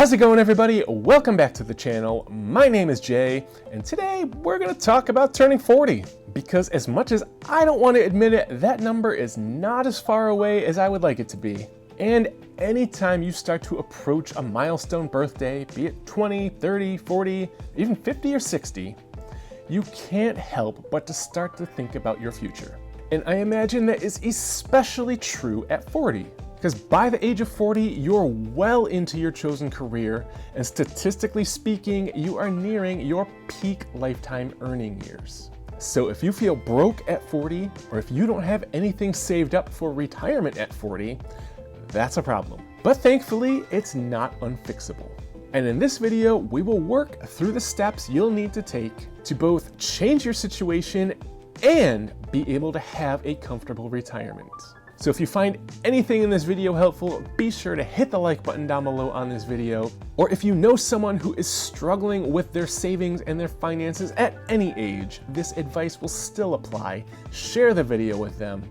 How's it going, everybody? Welcome back to the channel. My name is Jay, and today we're going to talk about turning 40. Because as much as I don't want to admit it, that number is not as far away as I would like it to be. And anytime you start to approach a milestone birthday, be it 20, 30, 40, even 50 or 60, you can't help but to start to think about your future. And I imagine that is especially true at 40. Because by the age of 40, you're well into your chosen career, and statistically speaking, you are nearing your peak lifetime earning years. So if you feel broke at 40, or if you don't have anything saved up for retirement at 40, that's a problem. But thankfully, it's not unfixable. And in this video, we will work through the steps you'll need to take to both change your situation and be able to have a comfortable retirement. So if you find anything in this video helpful, be sure to hit the like button down below on this video. Or if you know someone who is struggling with their savings and their finances at any age, this advice will still apply. Share the video with them.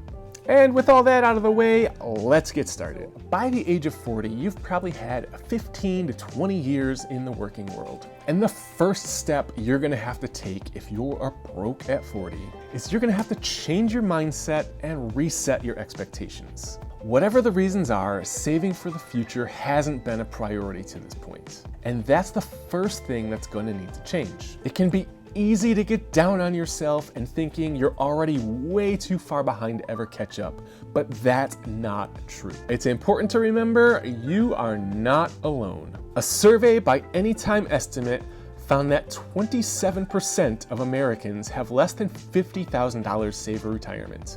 And with all that out of the way, let's get started. By the age of 40, you've probably had 15 to 20 years in the working world. And the first step you're gonna have to take if you are broke at 40 is you're gonna have to change your mindset and reset your expectations. Whatever the reasons are, saving for the future hasn't been a priority to this point. And that's the first thing that's gonna need to change. It can be easy to get down on yourself and thinking you're already way too far behind to ever catch up, but that's not true. It's important to remember you are not alone. A survey by Anytime Estimate found that 27% of Americans have less than $50,000 saved for retirement,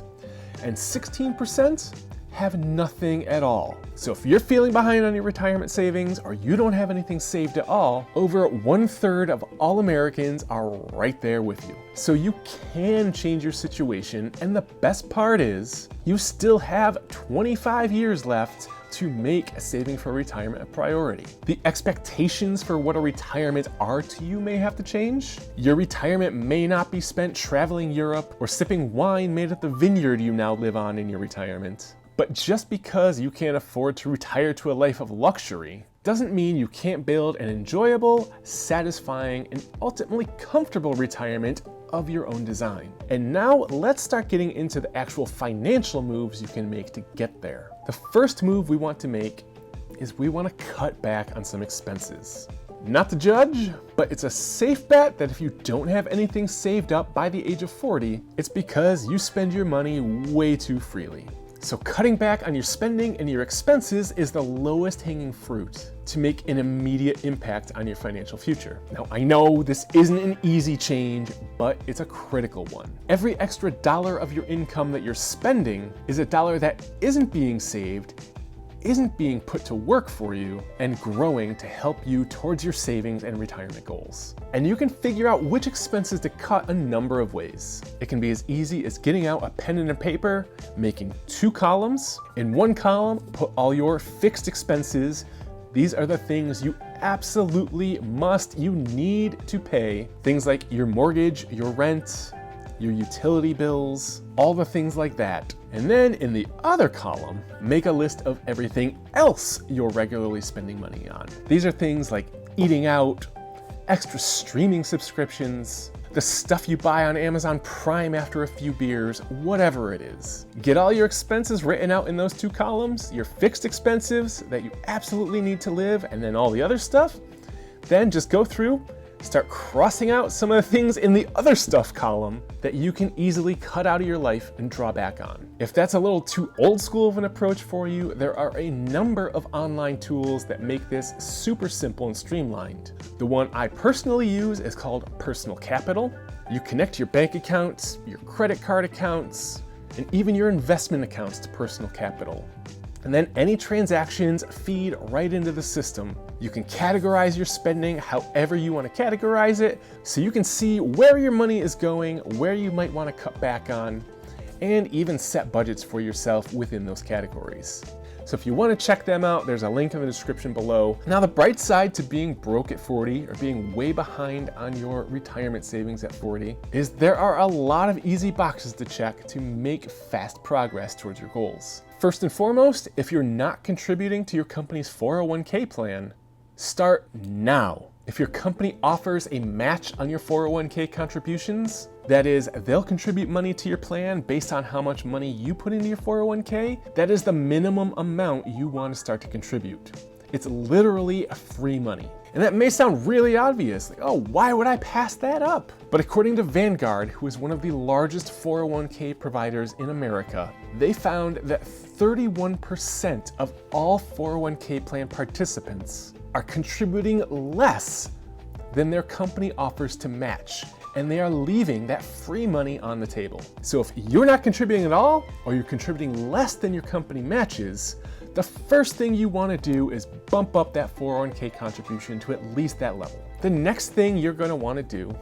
and 16% have nothing at all. So if you're feeling behind on your retirement savings or you don't have anything saved at all, over 1/3 of all Americans are right there with you. So you can change your situation, and the best part is you still have 25 years left to make saving for retirement a priority. The expectations for what a retirement are to you may have to change. Your retirement may not be spent traveling Europe or sipping wine made at the vineyard you now live on in your retirement. But just because you can't afford to retire to a life of luxury doesn't mean you can't build an enjoyable, satisfying, and ultimately comfortable retirement of your own design. And now let's start getting into the actual financial moves you can make to get there. The first move we want to make is we want to cut back on some expenses. Not to judge, but it's a safe bet that if you don't have anything saved up by the age of 40, it's because you spend your money way too freely. So cutting back on your spending and your expenses is the lowest hanging fruit to make an immediate impact on your financial future. Now, I know this isn't an easy change, but it's a critical one. Every extra dollar of your income that you're spending is a dollar that isn't being saved, isn't being put to work for you, and growing to help you towards your savings and retirement goals. And you can figure out which expenses to cut a number of ways. It can be as easy as getting out a pen and a paper, making 2 columns. In one column, put all your fixed expenses. These are the things you absolutely you need to pay. Things like your mortgage, your rent, your utility bills, all the things like that. And then in the other column, make a list of everything else you're regularly spending money on. These are things like eating out, extra streaming subscriptions, the stuff you buy on Amazon Prime after a few beers, whatever it is. Get all your expenses written out in those 2 columns, your fixed expenses that you absolutely need to live, and then all the other stuff. Then just go through, start crossing out some of the things in the other stuff column that you can easily cut out of your life and draw back on. If that's a little too old school of an approach for you, there are a number of online tools that make this super simple and streamlined. The one I personally use is called Personal Capital. You connect your bank accounts, your credit card accounts, and even your investment accounts to Personal Capital. And then any transactions feed right into the system. You can categorize your spending however you want to categorize it, so you can see where your money is going, where you might want to cut back on, and even set budgets for yourself within those categories. So if you want to check them out, there's a link in the description below. Now, the bright side to being broke at 40 or being way behind on your retirement savings at 40 is there are a lot of easy boxes to check to make fast progress towards your goals. First and foremost, if you're not contributing to your company's 401k plan, Start now. If your company offers a match on your 401k contributions, that is, they'll contribute money to your plan based on how much money you put into your 401k, that is the minimum amount you want to start to contribute. It's literally free money. And that may sound really obvious, like, oh, why would I pass that up? But according to Vanguard, who is one of the largest 401k providers in America, they found that 31% of all 401k plan participants are contributing less than their company offers to match, and they are leaving that free money on the table. So if you're not contributing at all, or you're contributing less than your company matches, the first thing you want to do is bump up that 401k contribution to at least that level. The next thing you're going to want to do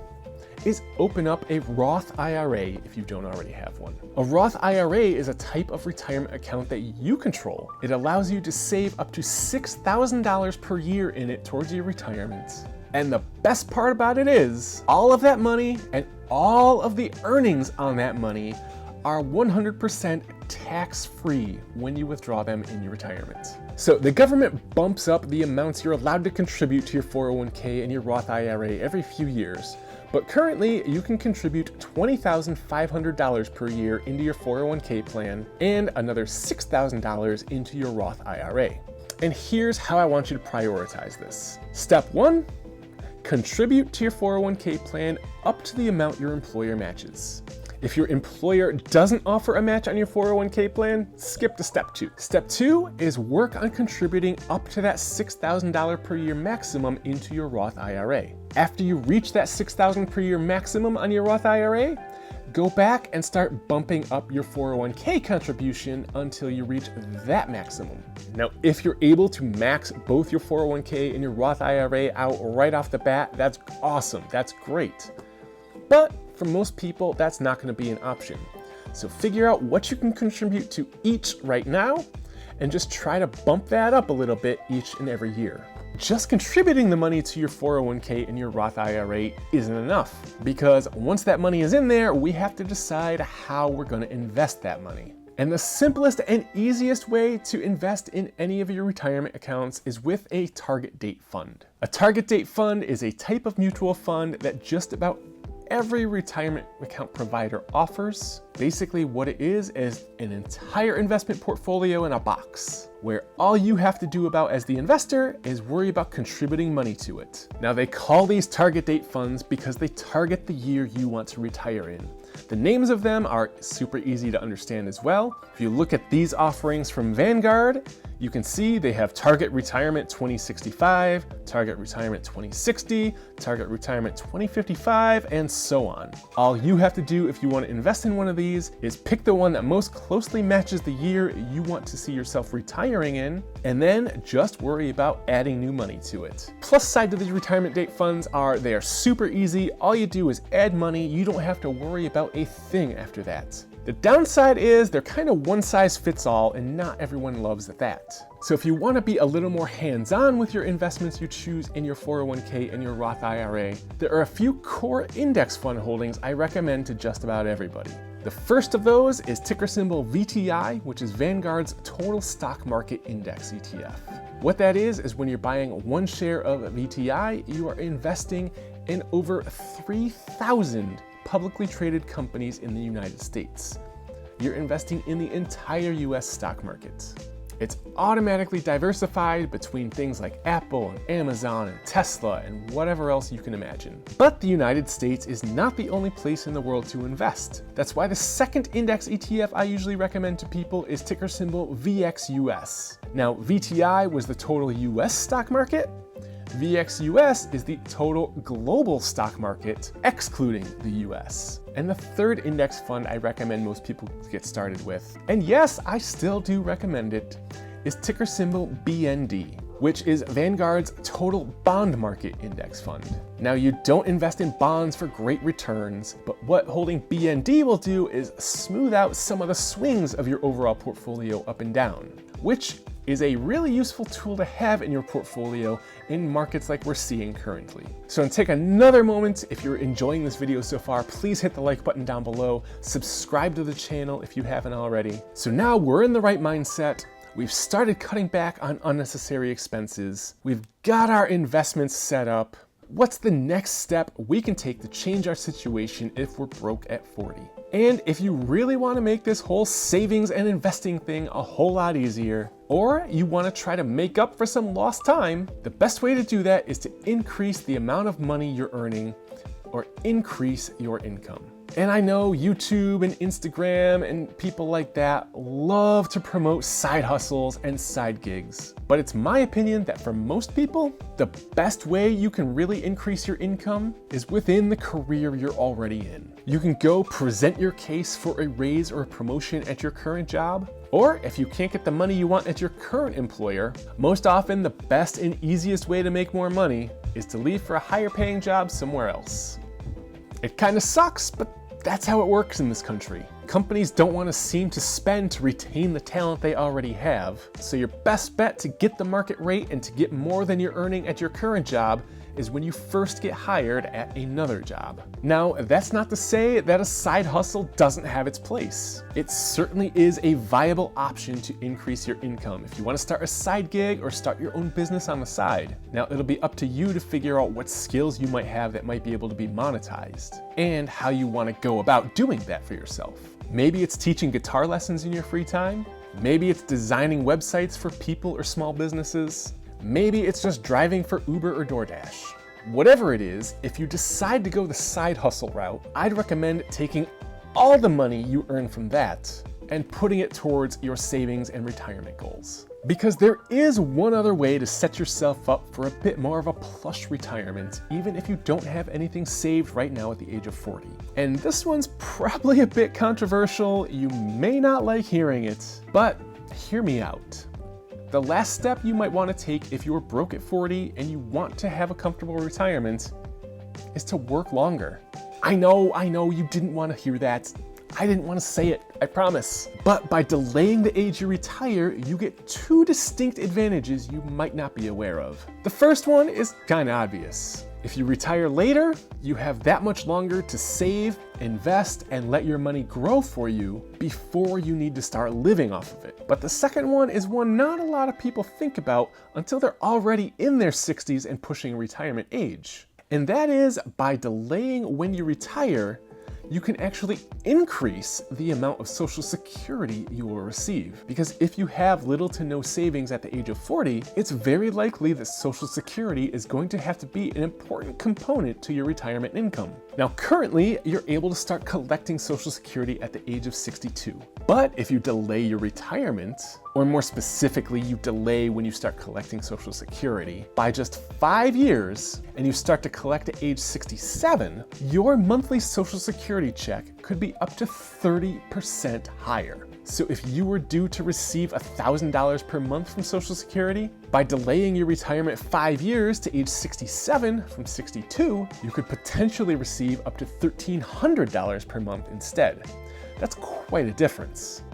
is open up a Roth IRA if you don't already have one. A Roth IRA is a type of retirement account that you control. It allows you to save up to $6,000 per year in it towards your retirement. And the best part about it is, all of that money and all of the earnings on that money are 100% tax-free when you withdraw them in your retirement. So the government bumps up the amounts you're allowed to contribute to your 401k and your Roth IRA every few years. But currently, you can contribute $20,500 per year into your 401k plan and another $6,000 into your Roth IRA. And here's how I want you to prioritize this. Step 1, contribute to your 401k plan up to the amount your employer matches. If your employer doesn't offer a match on your 401k plan, skip to step 2. Step 2 is work on contributing up to that $6,000 per year maximum into your Roth IRA. After you reach that $6,000 per year maximum on your Roth IRA, go back and start bumping up your 401k contribution until you reach that maximum. Now, if you're able to max both your 401k and your Roth IRA out right off the bat, that's awesome, that's great. But for most people, that's not going to be an option. So figure out what you can contribute to each right now and just try to bump that up a little bit each and every year. Just contributing the money to your 401k and your Roth IRA isn't enough, because once that money is in there, we have to decide how we're going to invest that money. And the simplest and easiest way to invest in any of your retirement accounts is with a target date fund. A target date fund is a type of mutual fund that just about every retirement account provider offers. Basically what it is an entire investment portfolio in a box, where all you have to do about as the investor is worry about contributing money to it. Now, they call these target date funds because they target the year you want to retire in. The names of them are super easy to understand as well. If you look at these offerings from Vanguard, you can see they have Target Retirement 2065, Target Retirement 2060, Target Retirement 2055, and so on. All you have to do if you want to invest in one of these is pick the one that most closely matches the year you want to see yourself retiring in, and then just worry about adding new money to it. Plus side to these retirement date funds are they are super easy. All you do is add money. You don't have to worry about a thing after that. The downside is they're kind of one size fits all, and not everyone loves that. So if you want to be a little more hands-on with your investments you choose in your 401k and your Roth IRA, there are a few core index fund holdings I recommend to just about everybody. The first of those is ticker symbol VTI, which is Vanguard's Total Stock Market Index ETF. What that is when you're buying one share of VTI, you are investing in over 3,000 publicly traded companies in the United States. You're investing in the entire US stock market. It's automatically diversified between things like Apple and Amazon and Tesla and whatever else you can imagine. But the United States is not the only place in the world to invest. That's why the second index ETF I usually recommend to people is ticker symbol VXUS. Now, VTI was the total US stock market. VXUS is the total global stock market, excluding the US. And the third index fund I recommend most people get started with, and yes, I still do recommend it, is ticker symbol BND, which is Vanguard's Total Bond Market Index Fund. Now, you don't invest in bonds for great returns, but what holding BND will do is smooth out some of the swings of your overall portfolio up and down, which is a really useful tool to have in your portfolio in markets like we're seeing currently. So take another moment. If you're enjoying this video so far, please hit the like button down below, subscribe to the channel if you haven't already. So now we're in the right mindset. We've started cutting back on unnecessary expenses. We've got our investments set up. What's the next step we can take to change our situation if we're broke at 40? And if you really want to make this whole savings and investing thing a whole lot easier, or you want to try to make up for some lost time, the best way to do that is to increase the amount of money you're earning or increase your income. And I know YouTube and Instagram and people like that love to promote side hustles and side gigs. But it's my opinion that for most people, the best way you can really increase your income is within the career you're already in. You can go present your case for a raise or a promotion at your current job. Or if you can't get the money you want at your current employer, most often the best and easiest way to make more money is to leave for a higher paying job somewhere else. It kind of sucks, but that's how it works in this country. Companies don't want to seem to spend to retain the talent they already have. So your best bet to get the market rate and to get more than you're earning at your current job is when you first get hired at another job. Now, that's not to say that a side hustle doesn't have its place. It certainly is a viable option to increase your income if you want to start a side gig or start your own business on the side. Now, it'll be up to you to figure out what skills you might have that might be able to be monetized and how you want to go about doing that for yourself. Maybe it's teaching guitar lessons in your free time. Maybe it's designing websites for people or small businesses. Maybe it's just driving for Uber or DoorDash. Whatever it is, if you decide to go the side hustle route, I'd recommend taking all the money you earn from that and putting it towards your savings and retirement goals. Because there is one other way to set yourself up for a bit more of a plush retirement, even if you don't have anything saved right now at the age of 40. And this one's probably a bit controversial. You may not like hearing it, but hear me out. The last step you might want to take if you're broke at 40 and you want to have a comfortable retirement is to work longer. I know you didn't want to hear that. I didn't want to say it, I promise. But by delaying the age you retire, you get two distinct advantages you might not be aware of. The first one is kind of obvious. If you retire later, you have that much longer to save, invest, and let your money grow for you before you need to start living off of it. But the second one is one not a lot of people think about until they're already in their 60s and pushing retirement age. And that is by delaying when you retire, you can actually increase the amount of Social Security you will receive. Because if you have little to no savings at the age of 40, it's very likely that Social Security is going to have to be an important component to your retirement income. Now, currently, you're able to start collecting Social Security at the age of 62. But if you delay your retirement, or more specifically, you delay when you start collecting Social Security by just 5 years, and you start to collect at age 67, your monthly Social Security check could be up to 30% higher. So if you were due to receive $1,000 per month from Social Security, by delaying your retirement 5 years to age 67 from 62, you could potentially receive up to $1,300 per month instead. That's quite a difference.